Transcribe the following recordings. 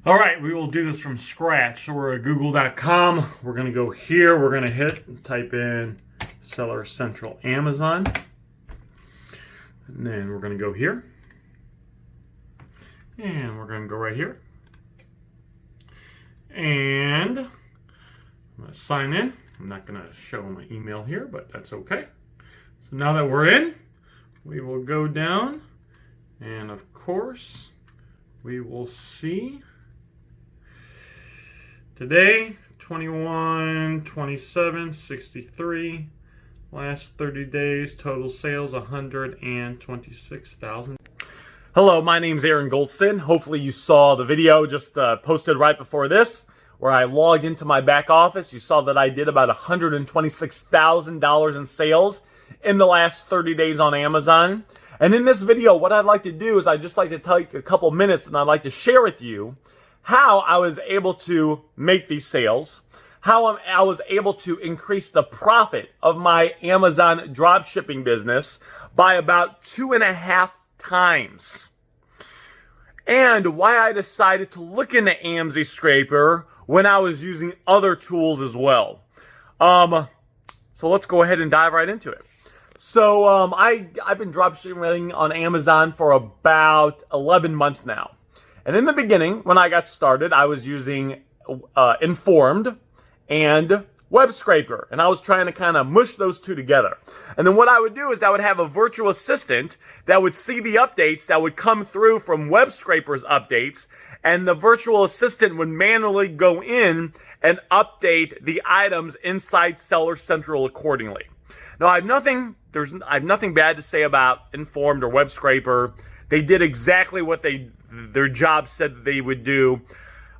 All right, we will do this from scratch. So we're at google.com. We're going to go here. We're going to type in Seller Central Amazon. And then we're going to go here. And we're going to go right here. And I'm going to sign in. I'm not going to show my email here, but that's okay. So now that we're in, we will go down. And of course, we will see today, 21, 27, 63. Last 30 days, total sales, 126,000. Hello, my name's Aaron Goldsten. Hopefully you saw the video just posted right before this, where I logged into my back office. You saw that I did about $126,000 in sales in the last 30 days on Amazon. And in this video, what I'd like to do is I'd just like to take a couple minutes and I'd like to share with you how I was able to make these sales, how I was able to increase the profit of my Amazon dropshipping business by about 2.5 times, and why I decided to look into Amz-Scraper when I was using other tools as well. So let's go ahead and dive right into it. So I've been dropshipping on Amazon for about 11 months now. And in the beginning, when I got started, I was using Informed and Web-Scraper. And I was trying to kind of mush those two together. And then what I would do is I would have a virtual assistant that would see the updates that would come through from Web-Scraper's updates. And the virtual assistant would manually go in and update the items inside Seller Central accordingly. Now, I have nothing bad to say about Informed or Web-Scraper. They did exactly what their job said that they would do.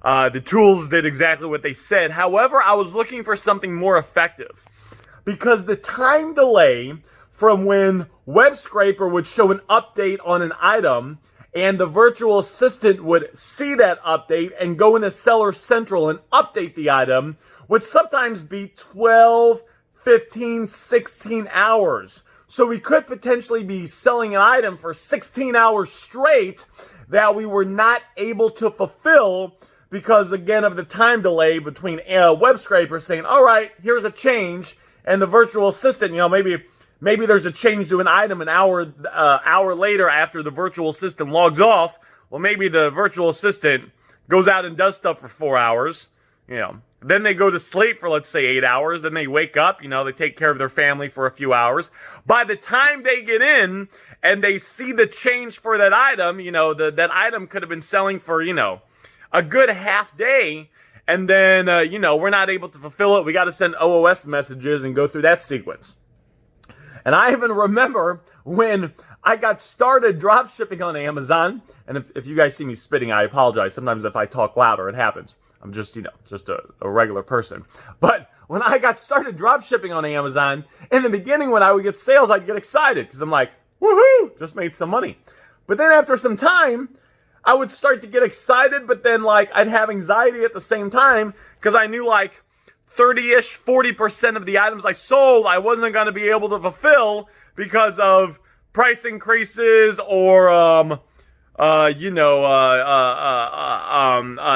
The tools did exactly what they said. However, I was looking for something more effective, because the time delay from when Web-Scraper would show an update on an item and the virtual assistant would see that update and go into Seller Central and update the item would sometimes be 12, 15, 16 hours. So we could potentially be selling an item for 16 hours straight that we were not able to fulfill because, again, of the time delay between Web-Scraper saying, all right, here's a change, and the virtual assistant, maybe there's a change to an item an hour later after the virtual assistant logs off. Well, maybe the virtual assistant goes out and does stuff for 4 hours, Then they go to sleep for, let's say, 8 hours. Then they wake up, they take care of their family for a few hours. By the time they get in and they see the change for that item, that item could have been selling for, a good half day. And then, we're not able to fulfill it. We got to send OOS messages and go through that sequence. And I even remember when I got started drop shipping on Amazon. And if you guys see me spitting, I apologize. Sometimes if I talk louder, it happens. I'm just, just a regular person. But when I got started drop shipping on Amazon, in the beginning when I would get sales, I'd get excited because I'm like, woohoo, just made some money. But then after some time, I would start to get excited, but then I'd have anxiety at the same time because I knew 30-ish, 40% of the items I sold, I wasn't going to be able to fulfill because of price increases or,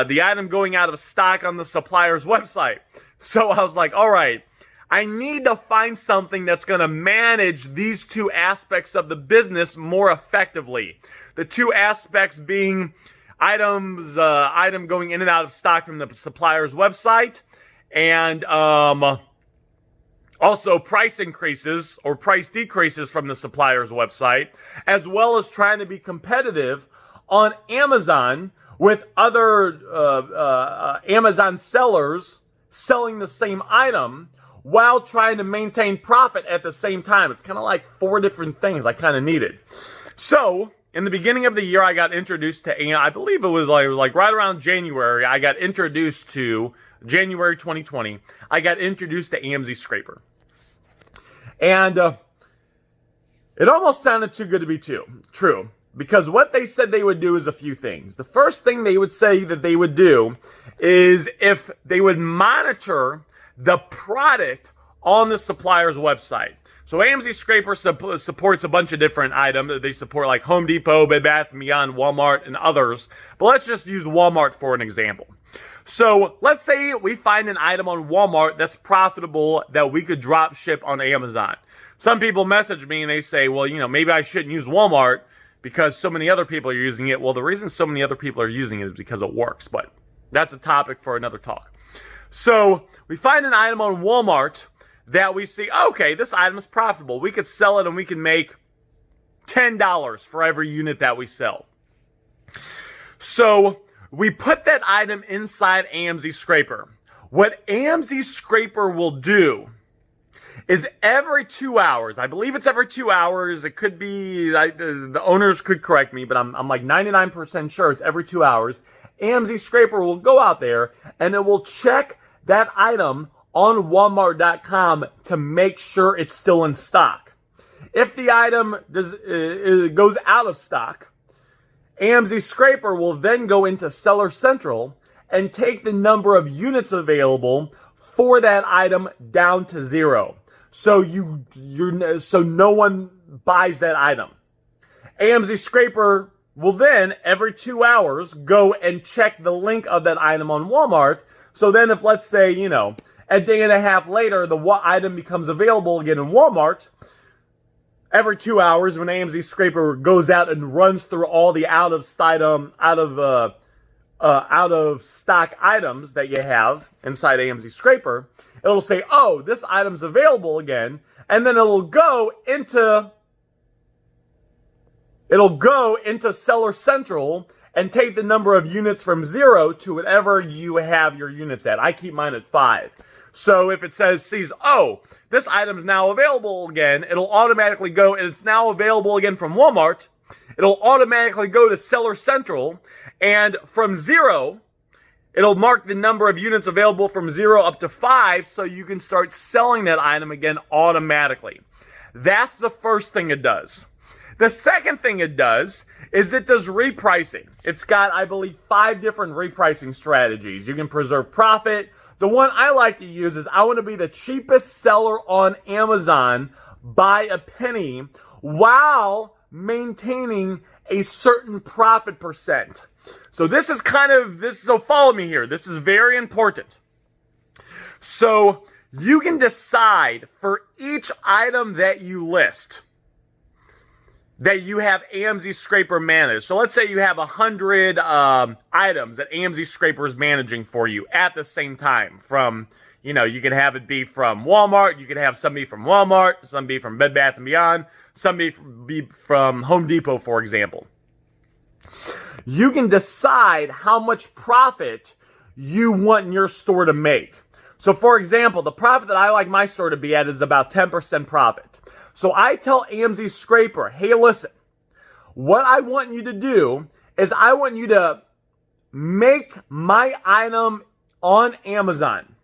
the item going out of stock on the supplier's website. So I was like, all right, I need to find something that's going to manage these two aspects of the business more effectively. The two aspects being item going in and out of stock from the supplier's website, and also price increases or price decreases from the supplier's website, as well as trying to be competitive on Amazon with other Amazon sellers selling the same item while trying to maintain profit at the same time. It's kind of like 4 different things I kind of needed. So in the beginning of the year, I got introduced to, I believe it was like right around January, I got introduced to, January 2020, I got introduced to Amz-Scraper. And it almost sounded too good to be true. Because what they said they would do is a few things. The first thing they would say that they would do is if they would monitor the product on the supplier's website. So Amz-Scraper supports a bunch of different items. They support like Home Depot, Bed Bath & Beyond, Walmart, and others. But let's just use Walmart for an example. So let's say we find an item on Walmart that's profitable that we could drop ship on Amazon. Some people message me and they say, well, maybe I shouldn't use Walmart because so many other people are using it. Well, the reason so many other people are using it is because it works. But that's a topic for another talk. So we find an item on Walmart that we see, okay, this item is profitable. We could sell it and we can make $10 for every unit that we sell. So we put that item inside Amz-Scraper. What Amz-Scraper will do is every 2 hours, I believe it's every 2 hours, it could be, the owners could correct me, but I'm like 99% sure it's every 2 hours, Amz-Scraper will go out there and it will check that item on Walmart.com to make sure it's still in stock. If the item goes out of stock, Amz-Scraper will then go into Seller Central and take the number of units available for that item down to 0. So so no one buys that item. Amz-Scraper will then every 2 hours go and check the link of that item on Walmart. So then if, let's say, a day and a half later, the item becomes available again in Walmart, every 2 hours when Amz-Scraper goes out and runs through all the out of stock items that you have inside Amz-Scraper, it'll say, oh, this item's available again, and then it'll go into Seller Central and take the number of units from 0 to whatever you have your units at. I keep mine at 5. So if it sees, oh, this item is now available again, it'll automatically go, and it's now available again from Walmart, it'll automatically go to Seller Central, and from 0, it'll mark the number of units available from 0 up to 5, so you can start selling that item again automatically. That's the first thing it does. The second thing it does is it does repricing. It's got, I believe, 5 different repricing strategies. You can preserve profit. The one I like to use is I want to be the cheapest seller on Amazon by a penny while maintaining a certain profit percent. So this is so follow me here. This is very important. So you can decide for each item that you list that you have Amz-Scraper managed. So let's say you have 100 items that Amz-Scraper is managing for you at the same time. From, you can have it be from Walmart, you can have some be from Walmart, some be from Bed Bath & Beyond, some be from Home Depot, for example. You can decide how much profit you want your store to make. So for example, the profit that I like my store to be at is about 10% profit. So I tell Amz-Scraper, hey, listen, what I want you to do is I want you to make my item on Amazon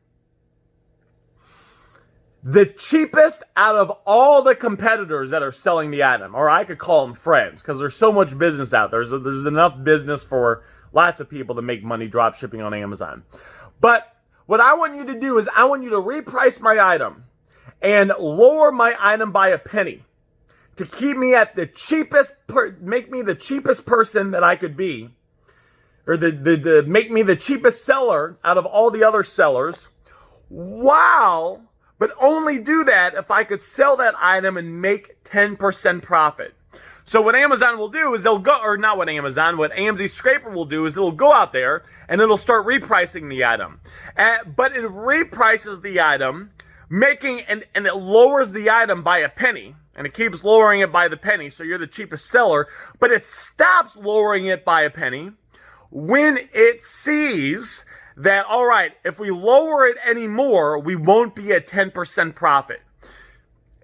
the cheapest out of all the competitors that are selling the item. Or I could call them friends, because there's so much business out there. There's enough business for lots of people to make money drop shipping on Amazon. But what I want you to do is I want you to reprice my item and lower my item by a penny to keep me at the cheapest, make me the cheapest person that I could be, or make me the cheapest seller out of all the other sellers, but only do that if I could sell that item and make 10% profit. So what Amazon will do is what Amz-Scraper will do is it'll go out there and it'll start repricing the item. But it reprices the item, and it lowers the item by a penny, and it keeps lowering it by the penny, so you're the cheapest seller, but it stops lowering it by a penny when it sees that, all right, if we lower it anymore, we won't be at 10% profit.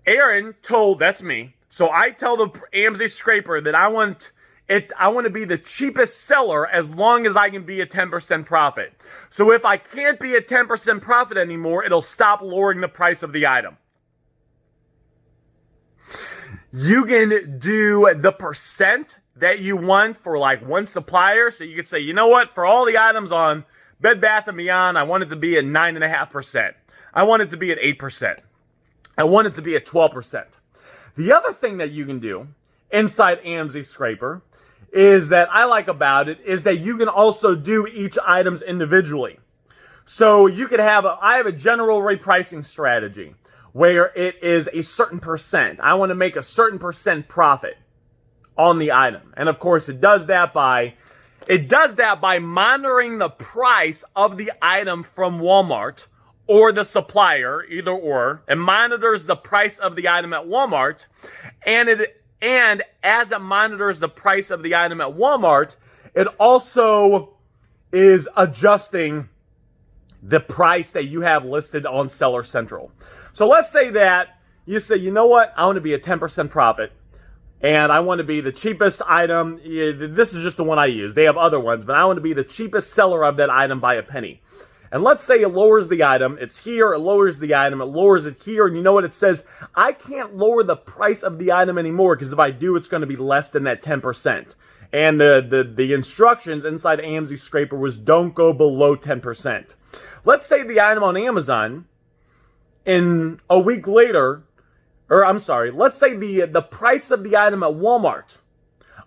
That's me. So I tell the Amz-Scraper that I want to be the cheapest seller as long as I can be a 10% profit. So if I can't be a 10% profit anymore, it'll stop lowering the price of the item. You can do the percent that you want for like one supplier. So you could say, you know what, for all the items on Bed Bath & Beyond, I want it to be at 9.5%. I want it to be at 8%. I want it to be at 12%. The other thing that you can do inside Amz-Scraper is that I like about it is that you can also do each items individually. So you could have I have a general repricing strategy where it is a certain percent. I want to make a certain percent profit on the item. And of course it does that by monitoring the price of the item from Walmart or the supplier, either or. It monitors the price of the item at Walmart, and as it monitors the price of the item at Walmart, it also is adjusting the price that you have listed on Seller Central. So let's say that you say, you know what, I want to be a 10% profit, and I want to be the cheapest item. This is just the one I use. They have other ones, but I want to be the cheapest seller of that item by a penny. And let's say it lowers the item. It's here. It lowers the item. It lowers it here. And you know what it says? I can't lower the price of the item anymore because if I do, it's going to be less than that 10%. And the instructions inside Amz-Scraper was don't go below 10%. Let's say the item on Amazon in a week later, let's say the price of the item at Walmart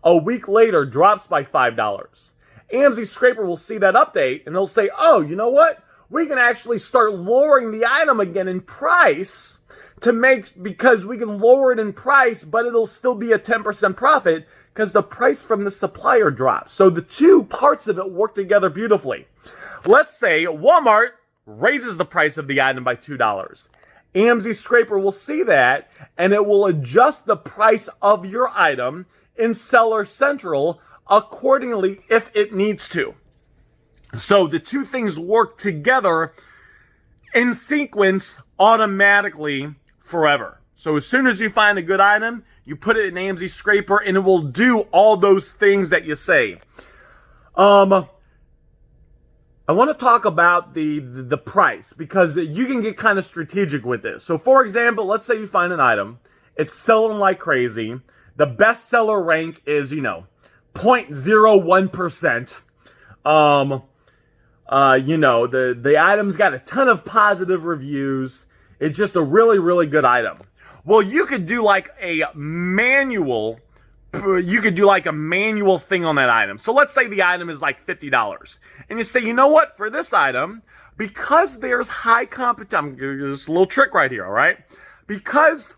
a week later drops by $5. Amz-Scraper will see that update and they'll say, oh, you know what? We can actually start lowering the item again in price because we can lower it in price, but it'll still be a 10% profit because the price from the supplier drops. So the two parts of it work together beautifully. Let's say Walmart raises the price of the item by $2. Amz-Scraper will see that and it will adjust the price of your item in Seller Central accordingly if it needs to. So the two things work together in sequence automatically forever. So as soon as you find a good item, you put it in Amz-Scraper and it will do all those things that you say. I want to talk about the price because you can get kind of strategic with this. So for example, let's say you find an item, it's selling like crazy. The bestseller rank is, 0.01%. The item's got a ton of positive reviews. It's just a really, really good item. Well, you could do like a manual thing on that item. So let's say the item is like $50. And you say, you know what, for this item, because there's high competition, there's a little trick right here, all right? Because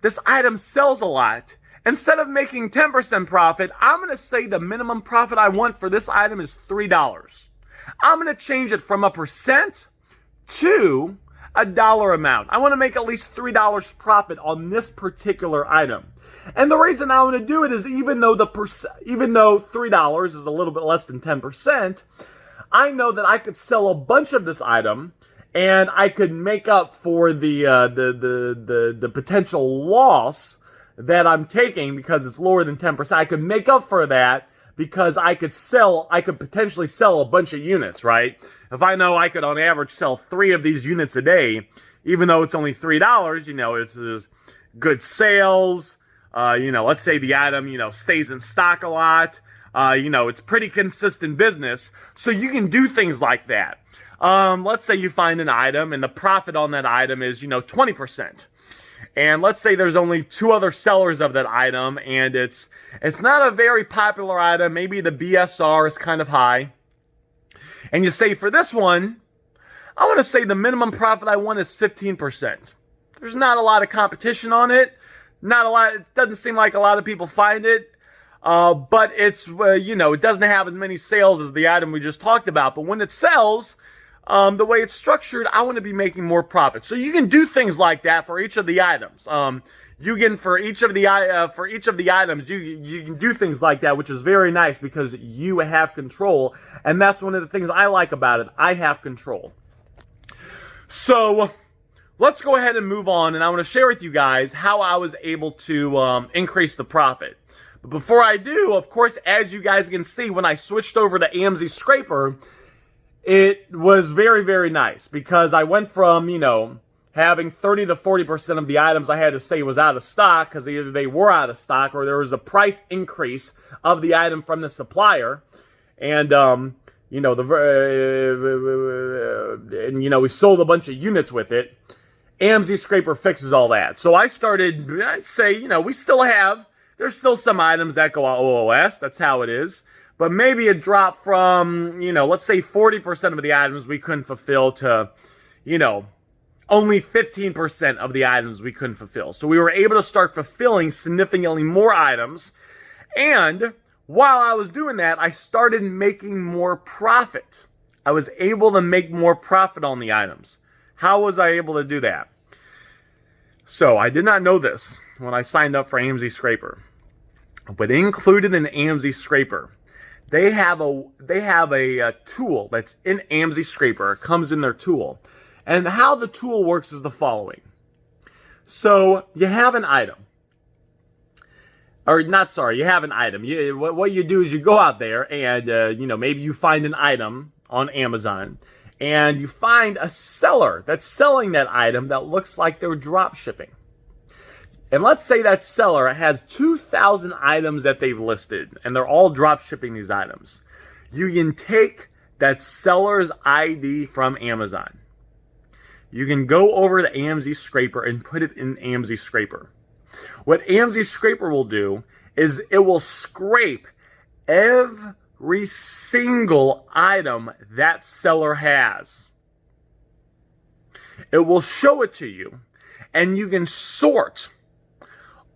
this item sells a lot, instead of making 10% profit, I'm going to say the minimum profit I want for this item is $3. I'm going to change it from a percent to a dollar amount. I want to make at least $3 profit on this particular item. And the reason I want to do it is even though $3 is a little bit less than 10%, I know that I could sell a bunch of this item and I could make up for the potential loss that I'm taking because it's lower than 10%. I could make up for that because I could potentially sell a bunch of units, right? If I know I could on average sell 3 of these units a day, even though it's only $3, it's good sales. Let's say the item, stays in stock a lot. It's pretty consistent business. So you can do things like that. Let's say you find an item and the profit on that item is, 20%. And let's say there's only 2 other sellers of that item and it's not a very popular item. Maybe the BSR is kind of high. And you say for this one, I want to say the minimum profit I want is 15%. There's not a lot of competition on it. It doesn't seem like a lot of people find it. But it's, it doesn't have as many sales as the item we just talked about. But when it sells, the way it's structured, I want to be making more profit. So you can do things like that for each of the items. For each of the items, you can do things like that, which is very nice because you have control. And that's one of the things I like about it. I have control. So let's go ahead and move on. And I want to share with you guys how I was able to increase the profit. But before I do, of course, as you guys can see, when I switched over to Amz-Scraper, it was very, very nice because I went from, having 30 to 40% of the items I had to say was out of stock because either they were out of stock or there was a price increase of the item from the supplier. And, we sold a bunch of units with it. Amz-Scraper fixes all that. So I started, I'd say, there's still some items that go on OOS. That's how it is. But maybe it dropped from, let's say 40% of the items we couldn't fulfill to, only 15% of the items we couldn't fulfill. So we were able to start fulfilling significantly more items. And while I was doing that, I started making more profit. I was able to make more profit on the items. How was I able to do that? So I did not know this when I signed up for Amz-Scraper. But included in Amz-Scraper, they have a tool that's in Amz-Scraper. It comes in their tool. And how the tool works is the following. So you have an item. Or you have an item. What you do is you go out there and, maybe you find an item on Amazon. And you find a seller that's selling that item that looks like they're drop shipping. And let's say that seller has 2,000 items that they've listed, and they're all drop shipping these items. You can take that seller's ID from Amazon. You can go over to Amz-Scraper and put it in Amz-Scraper. What Amz-Scraper will do is it will scrape every single item that seller has. It will show it to you, and you can sort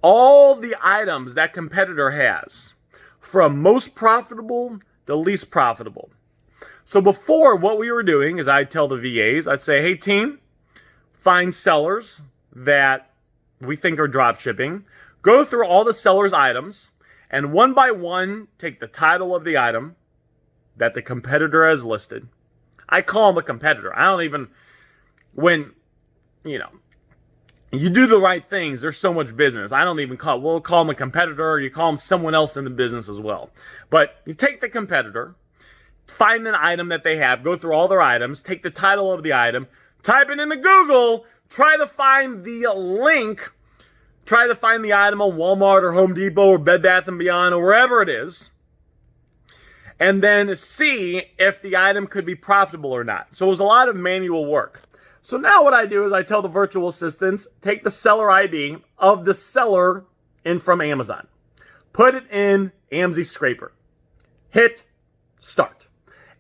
all the items that competitor has from most profitable to least profitable. So before, what we were doing is I'd tell the VAs, I'd say, hey team, find sellers that we think are drop shipping, go through all the seller's items, and one by one, take the title of the item that the competitor has listed. I call him a competitor. I don't even, when, you do the right things, there's so much business. I don't even we'll call him a competitor, or you call him someone else in the business as well. But you take the competitor, find an item that they have, go through all their items, take the title of the item, type it into Google, try to find the link, try to find the item on Walmart or Home Depot or Bed Bath & Beyond or wherever it is, and then see if the item could be profitable or not. So it was a lot of manual work. So now what I do is I tell the virtual assistants, take the seller ID of the seller in from Amazon. Put it in Amz-Scraper. Hit start.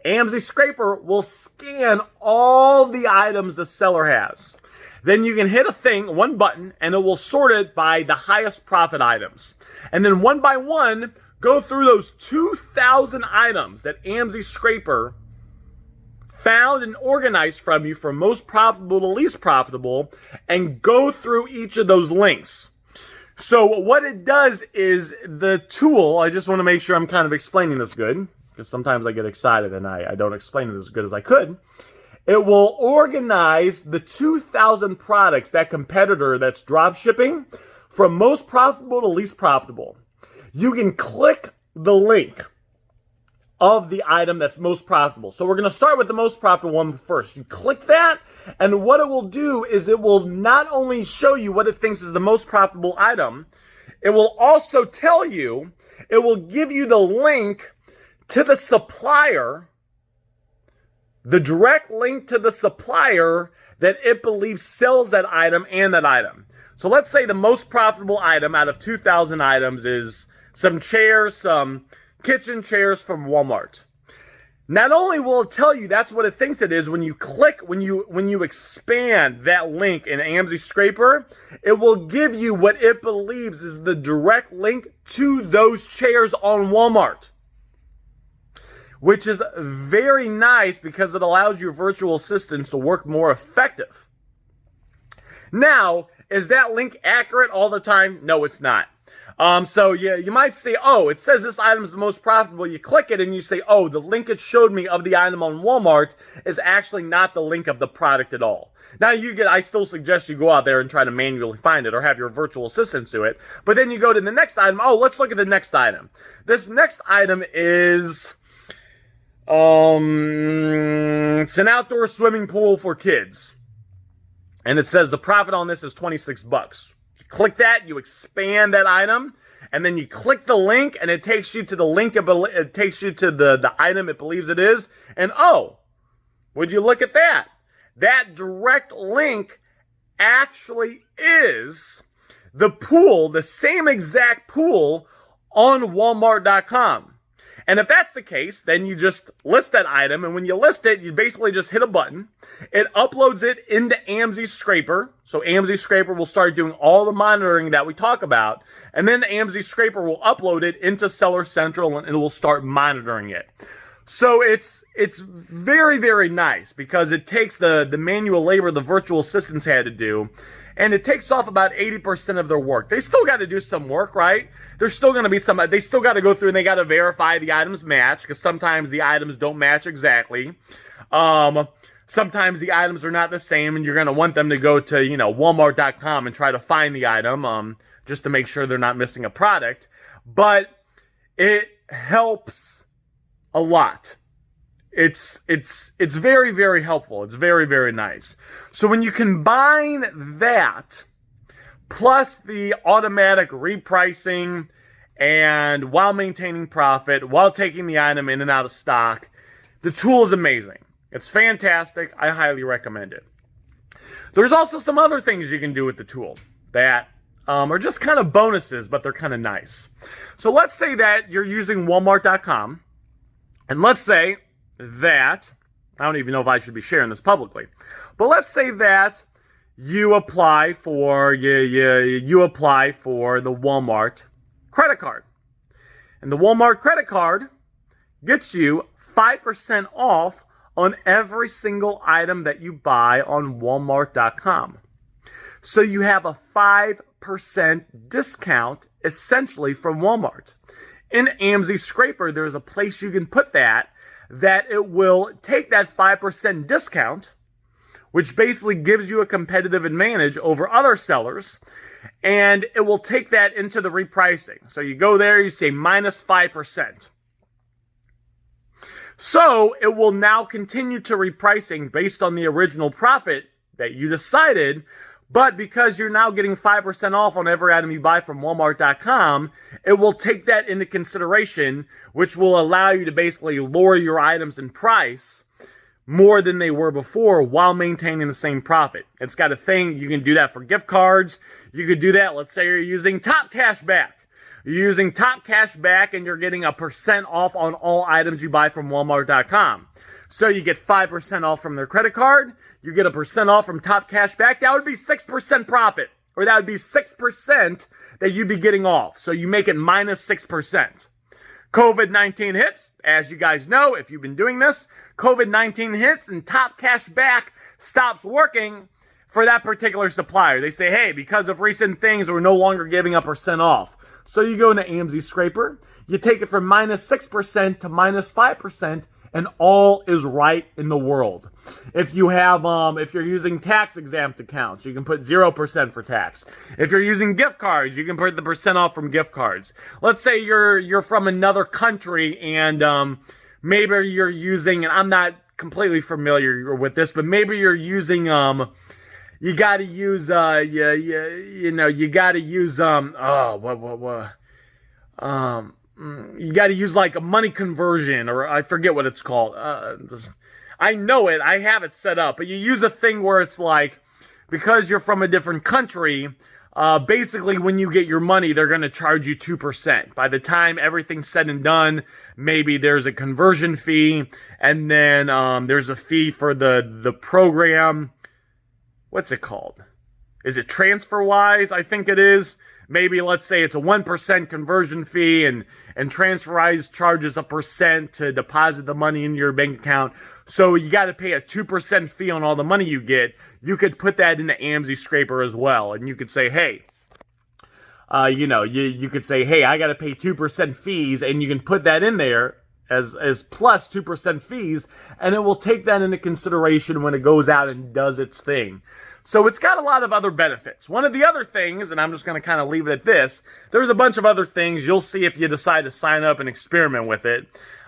Amz-Scraper will scan all the items the seller has. Then you can hit one button, and it will sort it by the highest profit items. And then one by one, go through those 2,000 items that Amz-Scraper found and organized from you from most profitable to least profitable, and go through each of those links. So what it does is the tool, I just want to make sure I'm kind of explaining this good, because sometimes I get excited and I don't explain it as good as I could. It will organize the 2,000 products, that competitor that's drop shipping, from most profitable to least profitable. You can click the link of the item that's most profitable. So we're going to start with the most profitable one first. You click that, and what it will do is it will not only show you what it thinks is the most profitable item, it will also tell you, it will give you the link to the supplier, the direct link to the supplier that it believes sells that item and that item. So let's say the most profitable item out of 2,000 items is some chairs, some kitchen chairs from Walmart. Not only will it tell you that's what it thinks it is, when you click, when you expand that link in Amz-Scraper, it will give you what it believes is the direct link to those chairs on Walmart, which is very nice because it allows your virtual assistants to work more effective. Now, is that link accurate all the time? No, it's not. So you might say, oh, it says this item is the most profitable. You click it and you say, oh, the link it showed me of the item on Walmart is actually not the link of the product at all. Now I still suggest you go out there and try to manually find it or have your virtual assistants do it. But then you go to the next item. Oh, let's look at the next item. This next item is, it's an outdoor swimming pool for kids. And it says the profit on this is $26. Click that, you expand that item, and then you click the link, and it takes you to the link, it takes you to the item it believes it is, and oh, would you look at that? That direct link actually is the pool, the same exact pool on Walmart.com. And if that's the case, then you just list that item, and when you list it, you basically just hit a button. It uploads it into Amz-Scraper. So Amz-Scraper will start doing all the monitoring that we talk about, and then the Amz-Scraper will upload it into Seller Central, and it will start monitoring it. So it's very, very nice because it takes the manual labor the virtual assistants had to do, and it takes off about 80% of their work. They still got to do some work, right? There's still going to be some, they still got to go through and they got to verify the items match, because sometimes the items don't match exactly. Sometimes the items are not the same, and you're going to want them to go to, Walmart.com and try to find the item, just to make sure they're not missing a product. But it helps a lot. It's very, very helpful. It's very, very nice. So when you combine that plus the automatic repricing, and while maintaining profit, while taking the item in and out of stock, the tool is amazing. It's fantastic. I highly recommend it. There's also some other things you can do with the tool that are just kind of bonuses, but they're kind of nice. So let's say that you're using Walmart.com, and let's say that, I don't even know if I should be sharing this publicly, but let's say that you apply for you apply for the Walmart credit card. And the Walmart credit card gets you 5% off on every single item that you buy on Walmart.com. So you have a 5% discount essentially from Walmart. In Amz-Scraper, there's a place you can put that it will take that 5% discount, which basically gives you a competitive advantage over other sellers, and it will take that into the repricing. So you go there, you say minus 5%. So it will now continue to repricing based on the original profit that you decided, but because you're now getting 5% off on every item you buy from Walmart.com, it will take that into consideration, which will allow you to basically lower your items in price more than they were before while maintaining the same profit. It's got a thing, you can do that for gift cards. You could do that, let's say you're using Top Cash Back. You're using Top Cash Back and you're getting a % off on all items you buy from Walmart.com. So you get 5% off from their credit card, you get a % off from Top Cash Back, that would be 6% profit. Or that would be 6% that you'd be getting off. So you make it minus 6%. COVID-19 hits, as you guys know, if you've been doing this, COVID-19 hits and Top Cash Back stops working for that particular supplier. They say, hey, because of recent things, we're no longer giving a % off. So you go into Amz-Scraper, you take it from minus 6% to minus 5%, and all is right in the world. If you have, if you're using tax-exempt accounts, you can put 0% for tax. If you're using gift cards, you can put the % off from gift cards. Let's say you're from another country, and maybe you're using, and I'm not completely familiar with this, but maybe you're using, you gotta use, you gotta use, you got to use like a money conversion, or I forget what it's called. I know it. I have it set up. But you use a thing where it's like, because you're from a different country, basically when you get your money, they're going to charge you 2%. By the time everything's said and done, maybe there's a conversion fee, and then there's a fee for the program. What's it called? Is it TransferWise? I think it is. Maybe let's say it's a 1% conversion fee, and TransferWise charges a % to deposit the money into your bank account. So you got to pay a 2% fee on all the money you get. You could put that into Amz-Scraper as well, and you could say, hey, you could say, hey, I got to pay 2% fees, and you can put that in there as plus 2% fees, and it will take that into consideration when it goes out and does its thing. So it's got a lot of other benefits. One of the other things, and I'm just going to kind of leave it at this, there's a bunch of other things you'll see if you decide to sign up and experiment with it.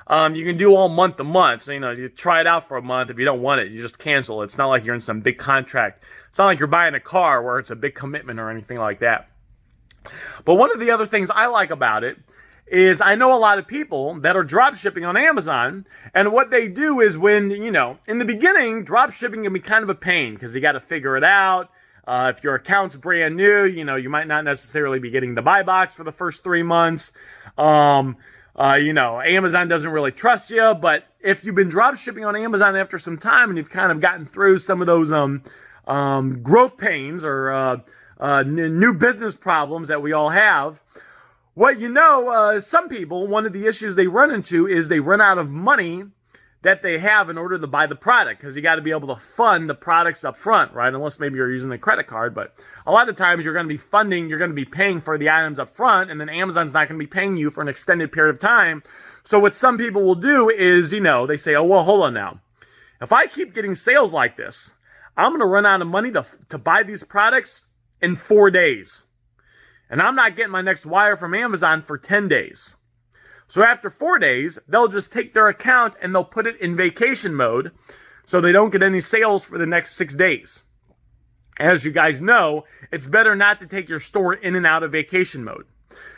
You can do all month to month. So, you try it out for a month. If you don't want it, you just cancel it. It's not like you're in some big contract. It's not like you're buying a car where it's a big commitment or anything like that. But one of the other things I like about it is I know a lot of people that are drop shipping on Amazon, and what they do is when, in the beginning, drop shipping can be kind of a pain because you got to figure it out. If your account's brand new, you might not necessarily be getting the buy box for the first 3 months. Amazon doesn't really trust you, but if you've been drop shipping on Amazon after some time and you've kind of gotten through some of those growth pains or new business problems that we all have, some people, one of the issues they run into is they run out of money that they have in order to buy the product, because you got to be able to fund the products up front, right? Unless maybe you're using a credit card, but a lot of times you're going to be paying for the items up front, and then Amazon's not going to be paying you for an extended period of time. So what some people will do is, they say, oh, well, hold on now. If I keep getting sales like this, I'm going to run out of money to buy these products in 4 days. And I'm not getting my next wire from Amazon for 10 days. So after 4 days, they'll just take their account and they'll put it in vacation mode so they don't get any sales for the next 6 days. As you guys know, it's better not to take your store in and out of vacation mode.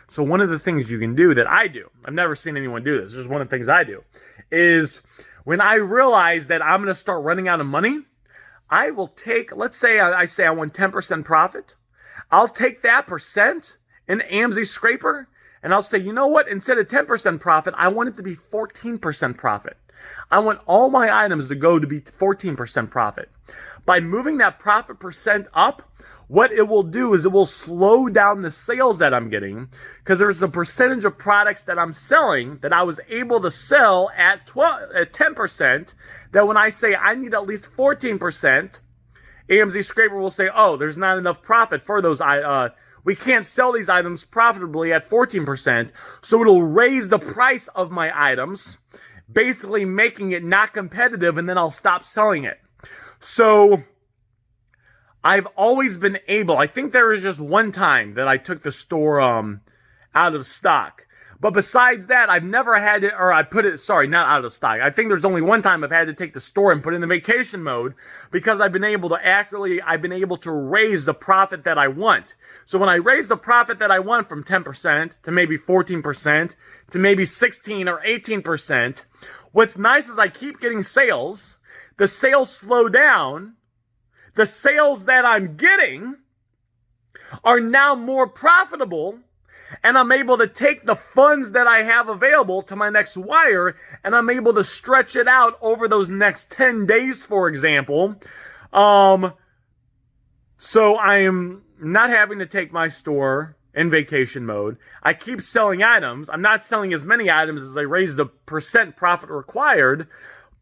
So one of the things you can do that I do, I've never seen anyone do this, this is one of the things I do, is when I realize that I'm going to start running out of money, I will take, let's say I want 10% profit. I'll take that percent in Amz-Scraper, and I'll say, you know what? Instead of 10% profit, I want it to be 14% profit. I want all my items to go to be 14% profit. By moving that profit percent up, what it will do is it will slow down the sales that I'm getting, because there's a percentage of products that I'm selling that I was able to sell at 10%, that when I say I need at least 14%, Amz-Scraper will say, oh, there's not enough profit for those. We can't sell these items profitably at 14%, so it'll raise the price of my items, basically making it not competitive, and then I'll stop selling it. So I've always been able, I think there was just one time that I took the store out of stock. But besides that, I've never had it, or not out of stock. I think there's only one time I've had to take the store and put it in the vacation mode, because I've been able to raise the profit that I want. So when I raise the profit that I want from 10% to maybe 14% to maybe 16 or 18%, what's nice is I keep getting sales. The sales slow down. The sales that I'm getting are now more profitable, and I'm able to take the funds that I have available to my next wire, and I'm able to stretch it out over those next 10 days, for example. So I am not having to take my store in vacation mode. I keep selling items. I'm not selling as many items as I raise the percent profit required,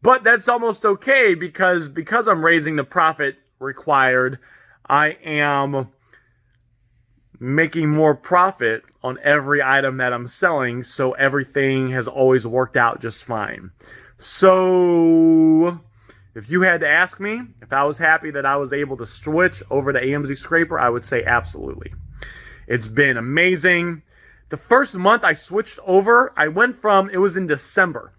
but that's almost okay, because I'm raising the profit required, I am making more profit on every item that I'm selling, so everything has always worked out just fine. So if you had to ask me if I was happy that I was able to switch over to Amz-Scraper, I would say absolutely. It's been amazing. The first month I switched over, it was in December.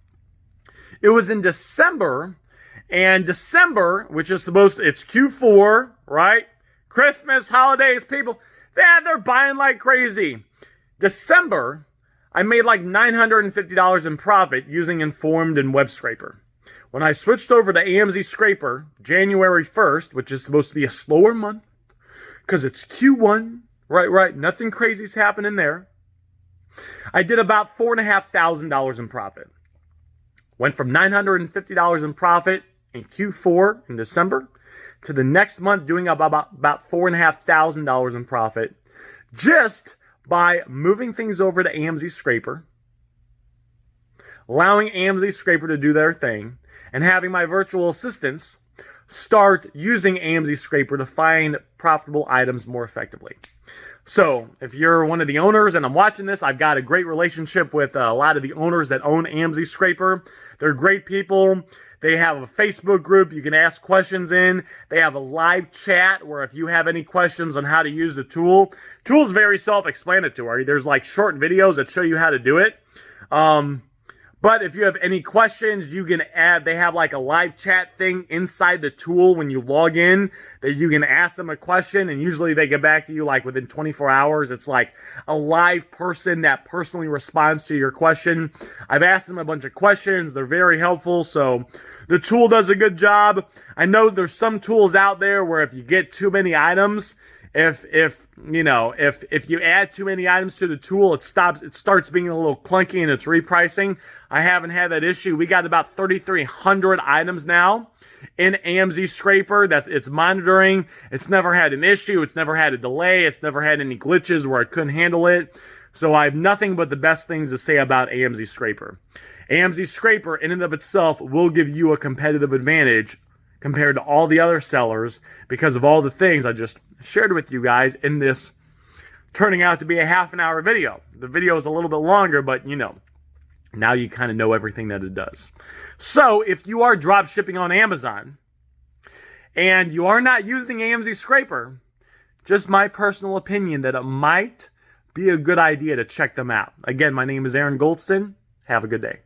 And December, which is it's Q4, right? Christmas, holidays, people, they're buying like crazy. December, I made like $950 in profit using Informed and Web Scraper. When I switched over to Amz-Scraper, January 1st, which is supposed to be a slower month, because it's Q1, right, nothing crazy's happening there, I did about $4,500 in profit. Went from $950 in profit in Q4 in December to the next month doing about $4,500 in profit, just by moving things over to Amz-Scraper, allowing Amz-Scraper to do their thing, and having my virtual assistants start using Amz-Scraper to find profitable items more effectively. So if you're one of the owners and I'm watching this, I've got a great relationship with a lot of the owners that own Amz-Scraper. They're great people. They have a Facebook group you can ask questions in. They have a live chat where if you have any questions on how to use the tool's very self-explanatory. There's like short videos that show you how to do it. But if you have any questions, you can add, they have like a live chat thing inside the tool when you log in that you can ask them a question, and usually they get back to you like within 24 hours. It's like a live person that personally responds to your question. I've asked them a bunch of questions. They're very helpful. So the tool does a good job. I know there's some tools out there where if you get too many items, if you add too many items to the tool, it starts being a little clunky and it's repricing. I haven't had that issue. We got about 3,300 items now in Amz-Scraper that it's monitoring. It's never had an issue. It's never had a delay. It's never had any glitches where it couldn't handle it. So I have nothing but the best things to say about Amz-Scraper. Amz-Scraper in and of itself will give you a competitive advantage compared to all the other sellers because of all the things I just shared with you guys in this turning out to be a half-an-hour video. The video is a little bit longer, but now you kind of know everything that it does. So if you are drop shipping on Amazon and you are not using Amz-Scraper, just my personal opinion that it might be a good idea to check them out. Again, my name is Aaron Goldsten. Have a good day.